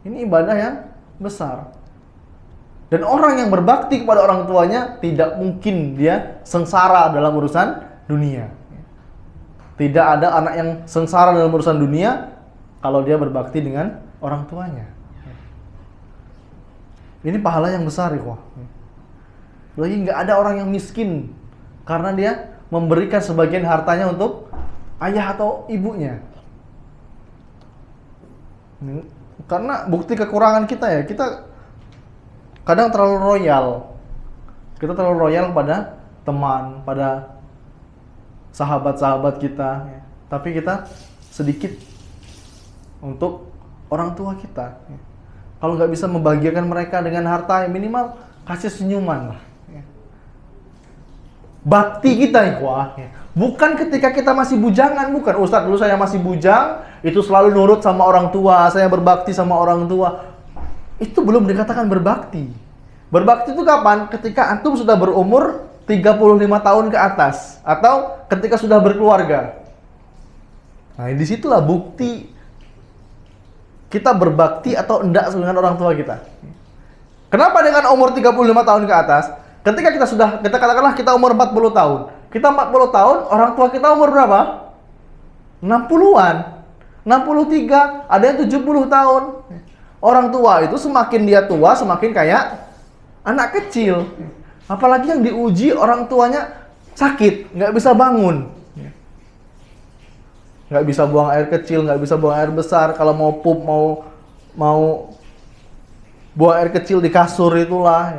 Ini ibadah yang besar. Dan orang yang berbakti kepada orang tuanya tidak mungkin dia sengsara dalam urusan dunia. Tidak ada anak yang sengsara dalam urusan dunia kalau dia berbakti dengan orang tuanya. Ini pahala yang besar, ikhwan. Lagi nggak ada orang yang miskin karena dia memberikan sebagian hartanya untuk ayah atau ibunya. Karena bukti kekurangan kita ya, kita kadang terlalu royal. Kita terlalu royal pada teman, pada sahabat-sahabat kita. Tapi kita sedikit untuk orang tua kita. Kalau nggak bisa membahagiakan mereka dengan harta, minimal kasih senyuman lah. Bakti kita ikhwah, bukan ketika kita masih bujangan, bukan. Ustadz, dulu saya masih bujang, itu selalu nurut sama orang tua, saya berbakti sama orang tua. Itu belum dikatakan berbakti. Berbakti itu kapan? Ketika antum sudah berumur 35 tahun ke atas, atau ketika sudah berkeluarga. Nah, disitulah bukti kita berbakti atau enggak dengan orang tua kita. Kenapa dengan umur 35 tahun ke atas? Ketika kita katakanlah kita umur 40 tahun. Kita 40 tahun, orang tua kita umur berapa? 60-an. 63, ada yang 70 tahun. Orang tua itu semakin dia tua, semakin kayak anak kecil. Apalagi yang diuji orang tuanya sakit, nggak bisa bangun. Nggak bisa buang air kecil, nggak bisa buang air besar. Kalau mau pup, mau buang air kecil di kasur itulah.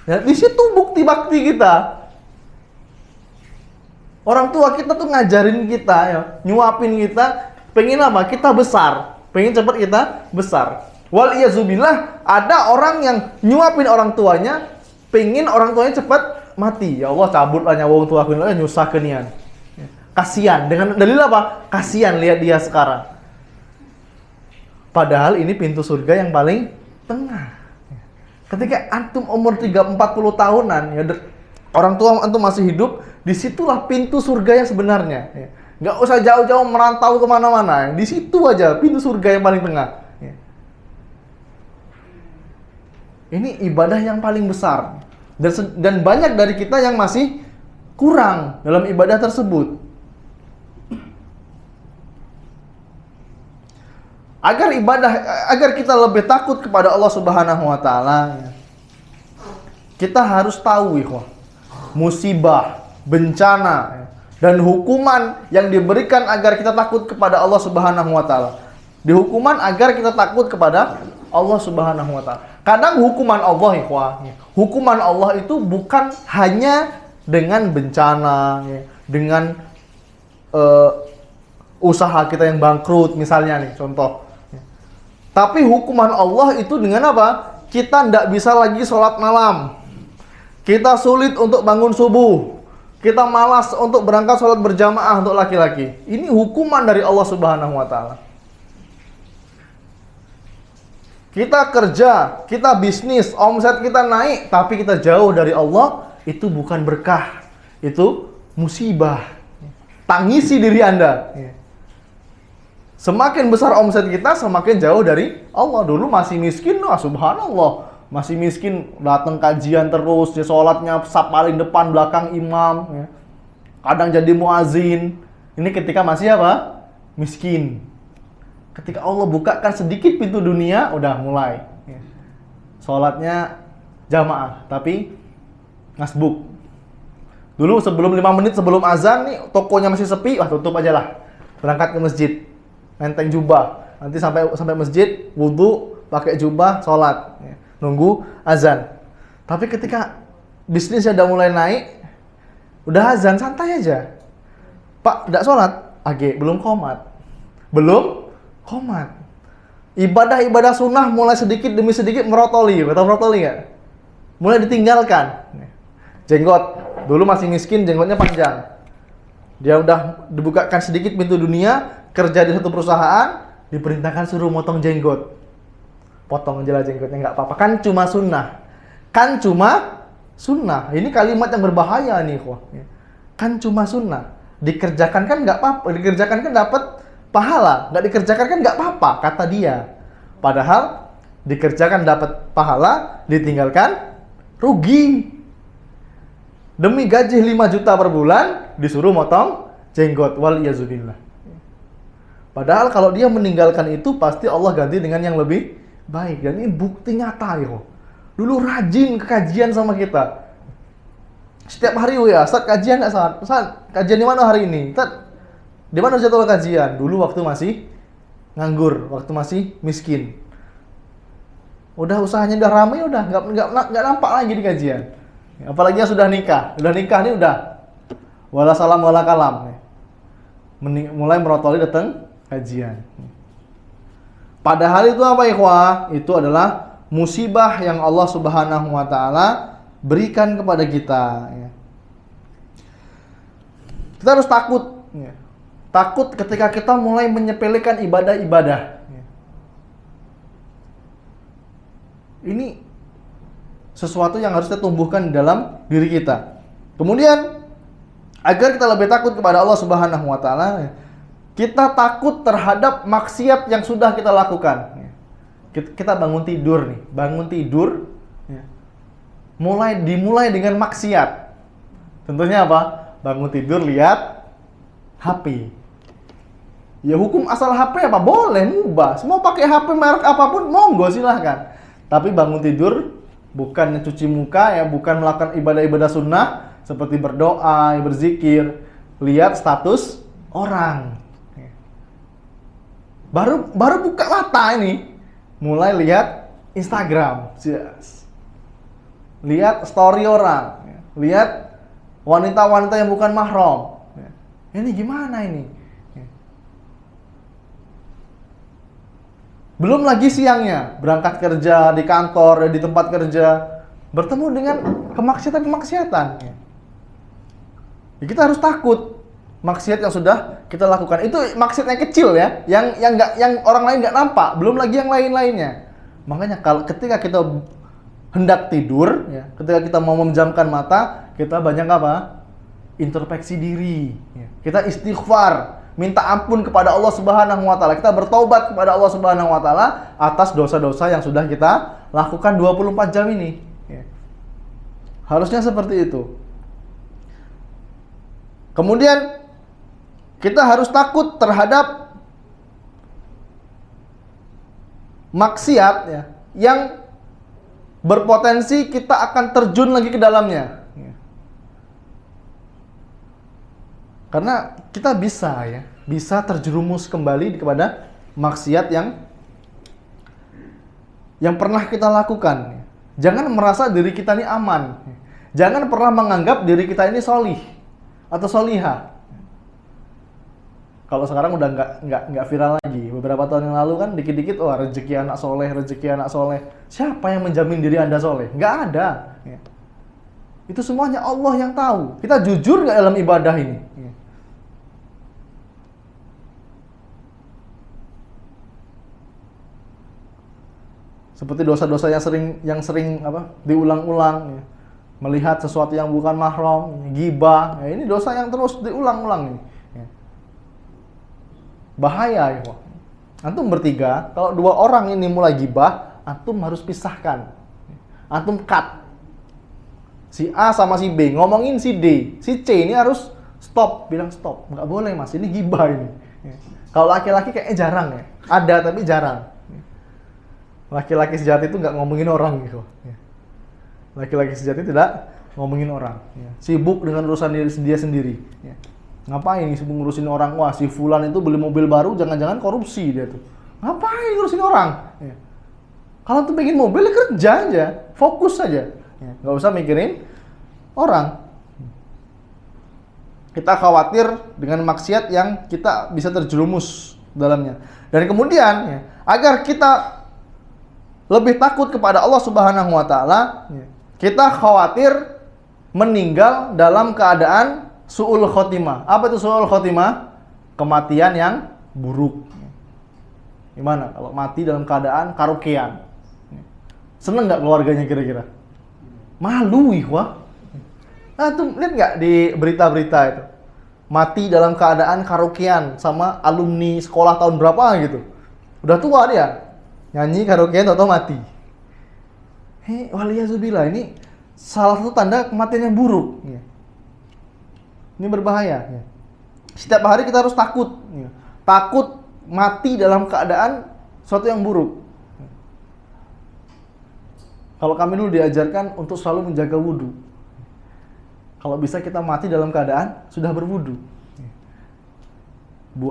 Ya, di situ bukti bakti kita. Orang tua kita tuh ngajarin kita, ya, nyuapin kita, pengen apa? Kita besar, pengen cepat kita besar. Wal iyazubillah, ada orang yang nyuapin orang tuanya, pengen orang tuanya cepat mati. Ya Allah, cabutlah nyawa orang tua aku, nyusah kenian. Kasihan, dengan dalil apa? Kasihan, lihat dia sekarang. Padahal ini pintu surga yang paling tengah. Ketika antum umur 30-40 tahunan, ya, orang tua antum masih hidup, disitulah pintu surga yang sebenarnya. Ya. Nggak usah jauh-jauh merantau kemana-mana. Di situ aja pintu surga yang paling tengah. Ya. Ini ibadah yang paling besar. Dan banyak dari kita yang masih kurang dalam ibadah tersebut. Agar kita lebih takut kepada Allah Subhanahu wa taala, kita harus tahu, ikhwah, musibah, bencana, dan hukuman yang diberikan agar kita takut kepada Allah Subhanahu wa taala. Dihukuman agar kita takut kepada Allah Subhanahu wa taala. Kadang hukuman Allah, ikhwah, hukuman Allah itu bukan hanya dengan bencana, dengan usaha kita yang bangkrut misalnya nih, contoh. Tapi hukuman Allah itu dengan apa? Kita tidak bisa lagi sholat malam. Kita sulit untuk bangun subuh. Kita malas untuk berangkat sholat berjamaah untuk laki-laki. Ini hukuman dari Allah Subhanahu wa taala. Kita kerja, kita bisnis, omset kita naik, tapi kita jauh dari Allah, itu bukan berkah. Itu musibah. Tangisi diri Anda. Semakin besar omset kita, semakin jauh dari Allah. Dulu masih miskin, subhanallah. Masih miskin, datang kajian terus, ya, sholatnya paling depan, belakang imam. Ya. Kadang jadi muazin. Ini ketika masih apa? Miskin. Ketika Allah bukakan sedikit pintu dunia, udah mulai. Ya. Sholatnya jamaah, tapi ngasbuk. Dulu sebelum 5 menit sebelum azan nih, tokonya masih sepi, tutup aja lah. Berangkat ke masjid. Menteng jubah, nanti sampai masjid, wudhu, pakai jubah, sholat, ya. Nunggu azan. Tapi ketika bisnisnya udah mulai naik, udah azan, santai aja. Pak, tidak sholat? Belum qomat. Belum qomat. Ibadah-ibadah sunnah mulai sedikit demi sedikit merotoli. Tahu merotoli nggak? Mulai ditinggalkan. Jenggot, dulu masih miskin, jenggotnya panjang. Dia udah dibukakan sedikit pintu dunia, kerja di satu perusahaan, diperintahkan suruh motong jenggot. Potong aja lah jenggotnya, nggak apa-apa. Kan cuma sunnah. Kan cuma sunnah. Ini kalimat yang berbahaya nih, kok. Kan cuma sunnah. Dikerjakan kan nggak apa-apa. Dikerjakan kan dapat pahala. Nggak dikerjakan kan nggak apa-apa, kata dia. Padahal dikerjakan dapat pahala, ditinggalkan rugi. Demi gaji 5 juta per bulan, disuruh motong jenggot. Wal iyazubillah. Padahal kalau dia meninggalkan itu, pasti Allah ganti dengan yang lebih baik. Dan ini bukti nyata, ya. Dulu rajin ke kajian sama kita. Setiap hari, ya, Ustaz kajian nggak, Ustaz? Kajian di mana hari ini? Ustaz, di mana jadwal kajian? Dulu waktu masih nganggur, waktu masih miskin. Udah usahanya udah ramai, udah nggak nampak lagi di kajian. Apalagi yang sudah nikah nih udah wala salam wala kalam. Mulai merotoli datang kajian. Padahal itu apa, ikhwah? Itu adalah musibah yang Allah Subhanahu wa taala berikan kepada kita. Kita harus takut. Takut ketika kita mulai menyepelekan ibadah-ibadah. Ini sesuatu yang harus kita tumbuhkan dalam diri kita. Kemudian, agar kita lebih takut kepada Allah Subhanahu wa taala, kita takut terhadap maksiat yang sudah kita lakukan. Kita bangun tidur nih, dimulai dengan maksiat. Tentunya apa? Bangun tidur lihat HP. Ya hukum asal HP apa? Boleh, mubah. Semua pakai HP merek apapun, monggo silahkan. Tapi bangun tidur bukan cuci muka ya, bukan melakukan ibadah-ibadah sunnah seperti berdoa, berzikir, lihat status orang. Baru buka mata ini, mulai lihat Instagram, lihat story orang, lihat wanita-wanita yang bukan mahram. Ini gimana ini? Belum lagi siangnya, berangkat kerja di kantor, di tempat kerja, bertemu dengan kemaksiatan-kemaksiatan. Ya, kita harus takut maksiat yang sudah kita lakukan. Itu maksiatnya kecil ya, yang orang lain nggak nampak, belum lagi yang lain-lainnya. Makanya ketika kita hendak tidur, ya, ketika kita mau memejamkan mata, kita banyak apa? Introspeksi diri. Ya. Kita istighfar, minta ampun kepada Allah Subhanahu wa taala. Kita bertobat kepada Allah Subhanahu wa taala atas dosa-dosa yang sudah kita lakukan 24 jam ini. Ya. Harusnya seperti itu. Kemudian kita harus takut terhadap maksiat ya, yang berpotensi kita akan terjun lagi ke dalamnya. Ya. Karena kita bisa terjerumus kembali kepada maksiat yang pernah kita lakukan. Jangan merasa diri kita ini aman. Jangan pernah menganggap diri kita ini solih atau solihah. Kalau sekarang udah nggak viral lagi. Beberapa tahun yang lalu kan dikit-dikit, rezeki anak soleh. Siapa yang menjamin diri Anda soleh? Nggak ada. Ya. Itu semuanya Allah yang tahu. Kita jujur nggak dalam ibadah ini? Ya. Seperti dosa-dosa yang sering diulang-ulang, ya. Melihat sesuatu yang bukan mahram, ghibah. Ya, ini dosa yang terus diulang-ulang ini. Bahaya ya. Antum bertiga, kalau 2 orang ini mulai gibah, antum harus pisahkan. Antum cut. Si A sama si B ngomongin si D, si C ini harus stop, bilang stop. Nggak boleh mas, ini gibah ini. Kalau laki-laki kayaknya jarang ya. Ada tapi jarang. Laki-laki sejati itu nggak ngomongin orang gitu. Laki-laki sejati tidak ngomongin orang. Sibuk dengan urusan dia sendiri. Ngapain sibuk ngurusin orang? Wah, si fulan itu beli mobil baru, jangan-jangan korupsi dia tuh. Ngapain ngurusin orang? Ya. Kalau tuh pengen mobil, kerja aja, fokus aja. Ya. Nggak usah mikirin orang. Kita khawatir dengan maksiat yang kita bisa terjerumus dalamnya. Dan kemudian, ya, agar kita lebih takut kepada Allah Subhanahu wa taala, ya, kita khawatir meninggal dalam keadaan su'ul khotimah. Apa itu su'ul khotimah? Kematian yang buruk. Gimana kalau mati dalam keadaan karaokean? Seneng nggak keluarganya kira-kira? Malu ikhwah. Nah tuh lihat nggak di berita-berita itu? Mati dalam keadaan karaokean sama alumni sekolah tahun berapa gitu. Udah tua dia. Nyanyi karaokean atau mati. Waliyazubillah, ini salah satu tanda kematian yang buruk. Ini berbahaya. Setiap hari kita harus takut. Takut mati dalam keadaan sesuatu yang buruk. Kalau kami dulu diajarkan untuk selalu menjaga wudhu. Kalau bisa kita mati dalam keadaan sudah berwudhu.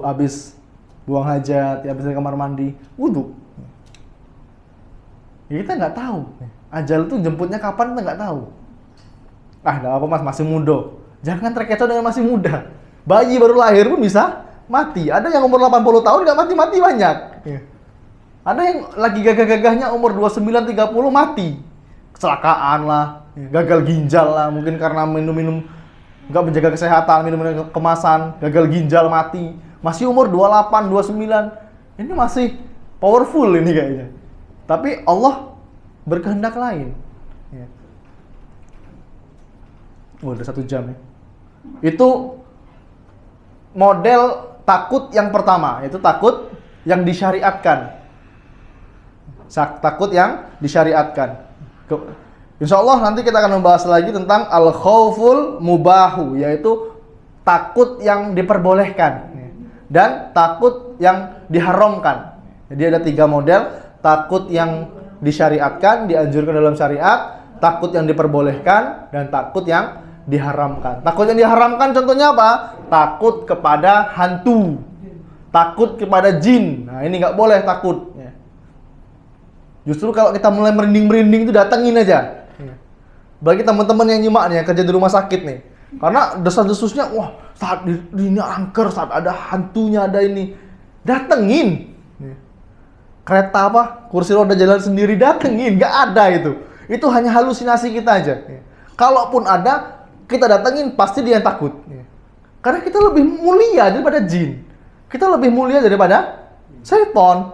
Habis buang hajat, habis dari kamar mandi, wudhu. Ya, kita nggak tahu. Ajal itu jemputnya kapan kita nggak tahu. Nggak apa mas, masih muda. Jangan terkecoh dengan masih muda. Bayi baru lahir pun bisa mati. Ada yang umur 80 tahun nggak mati-mati banyak. Ada yang lagi gagah-gagahnya umur 29-30 mati. Kecelakaan lah, gagal ginjal lah, mungkin karena minum-minum nggak menjaga kesehatan, minum-minum kemasan, gagal ginjal mati. Masih umur 28, 29. Ini masih powerful ini kayaknya. Tapi Allah berkehendak lain. Udah 1 jam ya. Itu model takut yang pertama, yaitu takut yang disyariatkan. Takut yang disyariatkan. Insya Allah nanti kita akan membahas lagi tentang al-khauful mubahu, yaitu takut yang diperbolehkan dan takut yang diharamkan. Jadi ada 3 model: takut yang disyariatkan, dianjurkan dalam syariat, takut yang diperbolehkan, dan takut yang diharamkan. Takut yang diharamkan contohnya apa? Takut kepada hantu, takut kepada jin. Nah, ini nggak boleh takut. Justru kalau kita mulai merinding-merinding itu datengin aja. Bagi teman-teman yang nyimak nih, yang kerja di rumah sakit nih, karena desas-desusnya, wah, saat ini angker, saat ada hantunya, ada ini, datengin. Kereta apa, kursi roda jalan sendiri, datengin, nggak ada itu hanya halusinasi kita aja. Kalaupun ada, kita datengin, pasti dia yang takut. Karena kita lebih mulia daripada jin, kita lebih mulia daripada setan.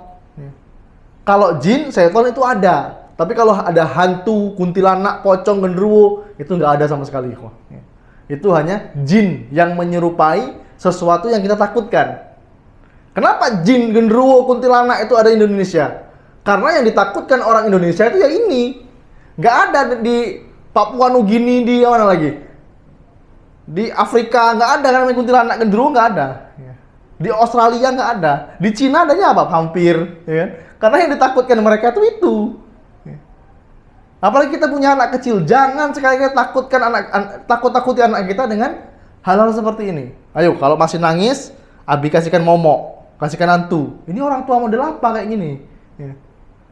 Kalau jin, setan itu ada. Tapi kalau ada hantu, kuntilanak, pocong, genderuwo, itu nggak ada sama sekali. Itu hanya jin yang menyerupai sesuatu yang kita takutkan. Kenapa jin, genderuwo, kuntilanak itu ada di Indonesia? Karena yang ditakutkan orang Indonesia itu ya ini. Nggak ada di Papua Nugini, di mana lagi? Di Afrika nggak ada kan namanya kuntilanak, genderuwo nggak ada. Di Australia nggak ada. Di Cina adanya apa? Vampir. Ya kan? Karena yang ditakutkan mereka itu. Apalagi kita punya anak kecil, jangan sekali-kali takut-takuti anak kita dengan hal-hal seperti ini. Ayo, kalau masih nangis, Abi kasihkan momok, kasihkan hantu. Ini orang tua model apa kayak gini? Ya.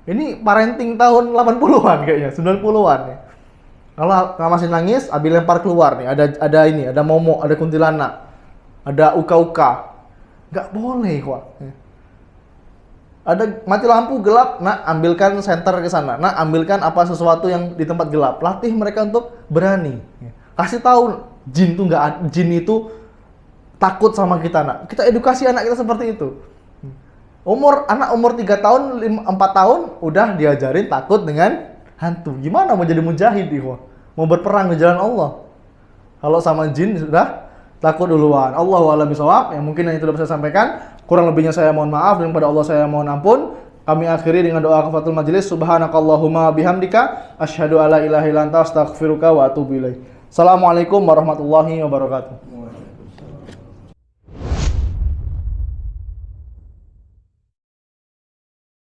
Ini parenting tahun 80-an kayaknya, 90-an ya. Kalau masih nangis, Abi lempar keluar nih. Ada momok, ada kuntilanak, ada uka-uka. Nggak boleh kok. Ya. Ada mati lampu gelap, nak ambilkan senter ke sana, nak ambilkan apa sesuatu yang di tempat gelap. Latih mereka untuk berani. Kasih tahu jin itu takut sama kita, nak. Kita edukasi anak kita seperti itu. Anak umur 3 tahun, 4 tahun udah diajarin takut dengan hantu. Gimana mau jadi mujahid, ikhwah? Mau berperang di jalan Allah. Kalau sama jin sudah takut duluan. Allahu a'lam bishawab. Yang mungkin yang tidak bisa saya sampaikan. Kurang lebihnya saya mohon maaf, dan kepada Allah saya mohon ampun. Kami akhiri dengan doa kafatul majelis. Subhanakallahumma bihamdika asyhadu alla ilaha illa anta astaghfiruka wa atubu ilaik. Assalamualaikum warahmatullahi wabarakatuh.